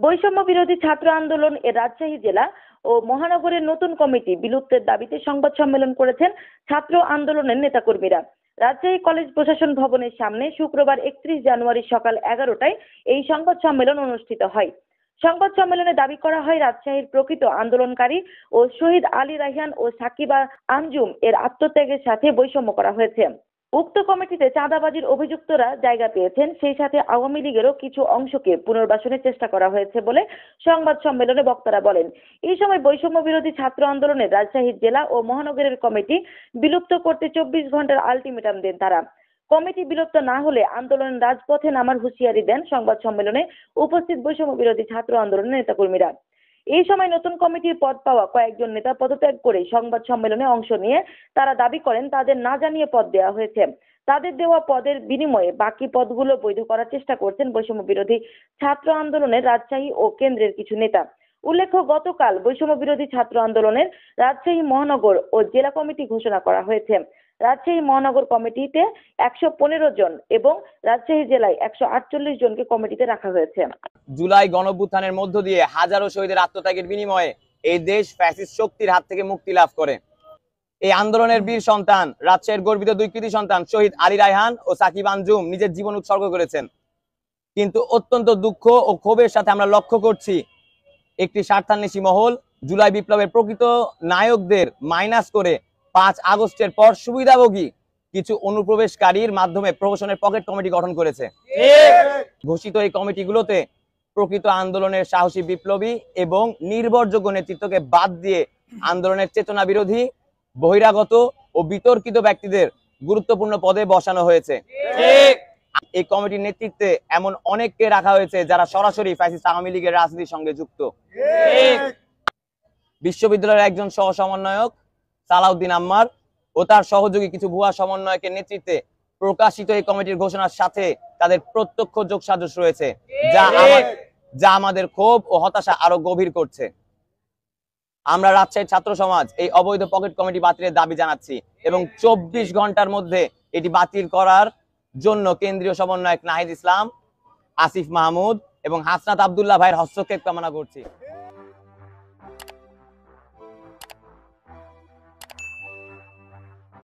বৈষম্য বিরোধী ছাত্র আন্দোলন এর রাজশাহী জেলা ও মহানগরের নতুন কমিটি বিলুপ্তের দাবিতে সংবাদ সম্মেলন করেছেন ছাত্র আন্দোলনের নেতাকর্মীরা। রাজশাহী কলেজ প্রশাসন ভবনের সামনে শুক্রবার 31 জানুয়ারি সকাল 11টায় এই সংবাদ সম্মেলন অনুষ্ঠিত হয়। সংবাদ সম্মেলনে দাবি করা হয়, রাজশাহীর প্রকৃত আন্দোলনকারী ও শহীদ আলী রায়হান ও সাকিবা আঞ্জুম এর আত্মত্যাগের সাথে বৈষম্য করা হয়েছে। উক্ত কমিটিতে চাঁদাবাজির অভিযুক্তরা জায়গা পেয়েছেন, সেই সাথে আওয়ামী লীগেরও কিছু অংশকে পুনর্বাসনের চেষ্টা করা হয়েছে বলে সংবাদ সম্মেলনে বক্তারা বলেন। এই সময় বৈষম্য বিরোধী ছাত্র আন্দোলনের রাজশাহী জেলা ও মহানগরের কমিটি বিলুপ্ত করতে 24 ঘন্টার আলটিমেটাম দেন তারা। কমিটি বিলুপ্ত না হলে আন্দোলনের রাজপথে নামার হুঁশিয়ারি দেন সংবাদ সম্মেলনে উপস্থিত বৈষম্য বিরোধী ছাত্র আন্দোলনের নেতাকর্মীরা। এই সময় নতুন কমিটির পদ পাওয়া কয়েকজন নেতা পদত্যাগ করে সংবাদ সম্মেলনে অংশ নিয়ে তারা দাবি করেন তাদের না জানিয়ে পদ দেওয়া হয়েছে। তাদের দেওয়া পদের বিনিময়ে বাকি পদগুলো বৈধ করার চেষ্টা করছেন বৈষম্য বিরোধী ছাত্র আন্দোলনের রাজশাহী ও কেন্দ্রের কিছু নেতা। উল্লেখ্য, গতকাল বৈষম্য বিরোধী ছাত্র আন্দোলনের রাজশাহী মহানগর ও জেলা কমিটি ঘোষণা করা হয়েছে। রাজশাহী মহানগর কমিটিতে 115 জন এবং রাজশাহী জেলায় 148 জনকে কমিটিতে রাখা হয়েছে। জুলাই গণঅভ্যুত্থানের মধ্য দিয়ে হাজারো শহীদের আত্মত্যাগের বিনিময়ে এই দেশ ফ্যাসিস্ট শক্তির হাত থেকে মুক্তি লাভ করে। এই আন্দোলনের বীর সন্তান, রাজশাহীর গর্বিত দুই কৃতি সন্তান শহীদ আলী রায়হান ও সাকিব আঞ্জুম নিজের জীবন উৎসর্গ করেছেন। কিন্তু অত্যন্ত দুঃখ ও ক্ষোভের সাথে আমরা লক্ষ্য করছি, একটি স্বার্থান্বেষী মহল জুলাই বিপ্লবের প্রকৃত নায়কদের মাইনাস করে 5 আগস্টের পর সুবিধাভোগী কিছু অনুপ্রবেশকারীর মাধ্যমে প্রহসনের পকেট কমিটি গঠন করেছে। ঘোষিত এই কমিটিগুলোতে প্রকৃত আন্দোলনের সাহসী বিপ্লবী এবং নির্ভরযোগ্য নেতৃত্বকে বাদ দিয়ে আন্দোলনের চেতনা বিরোধী, বহিরাগত ও বিতর্কিত ব্যক্তিদের গুরুত্বপূর্ণ পদে বসানো হয়েছে। এই কমিটির নেতৃত্বে এমন অনেককে রাখা হয়েছে যারা সরাসরি ফ্যাসিস্ট আওয়ামী লীগের রাজনীতির সঙ্গে যুক্ত। বিশ্ববিদ্যালয়ের একজন সহ সমন্বয়ক সালাউদ্দিন আম্মার ও তার সহযোগী কিছু ভুয়া সমন্বয়কের নেতৃত্বে প্রকাশিত এই কমিটির ঘোষণার সাথে তাদের প্রত্যক্ষ যোগসাজশ রয়েছে, যা আমাদের ক্ষোভ ও হতাশা আরো গভীর করছে। আমরা রাজশাহীর ছাত্র সমাজ এই অবৈধ পকেট কমিটি বাতিলের দাবি জানাচ্ছি এবং 24 ঘন্টার মধ্যে এটি বাতিল করার জন্য কেন্দ্রীয় সমন্বয়ক নাহিদ ইসলাম, আসিফ মাহমুদ এবং হাসনাত আব্দুল্লাহ ভাইয়ের হস্তক্ষেপ কামনা করছি।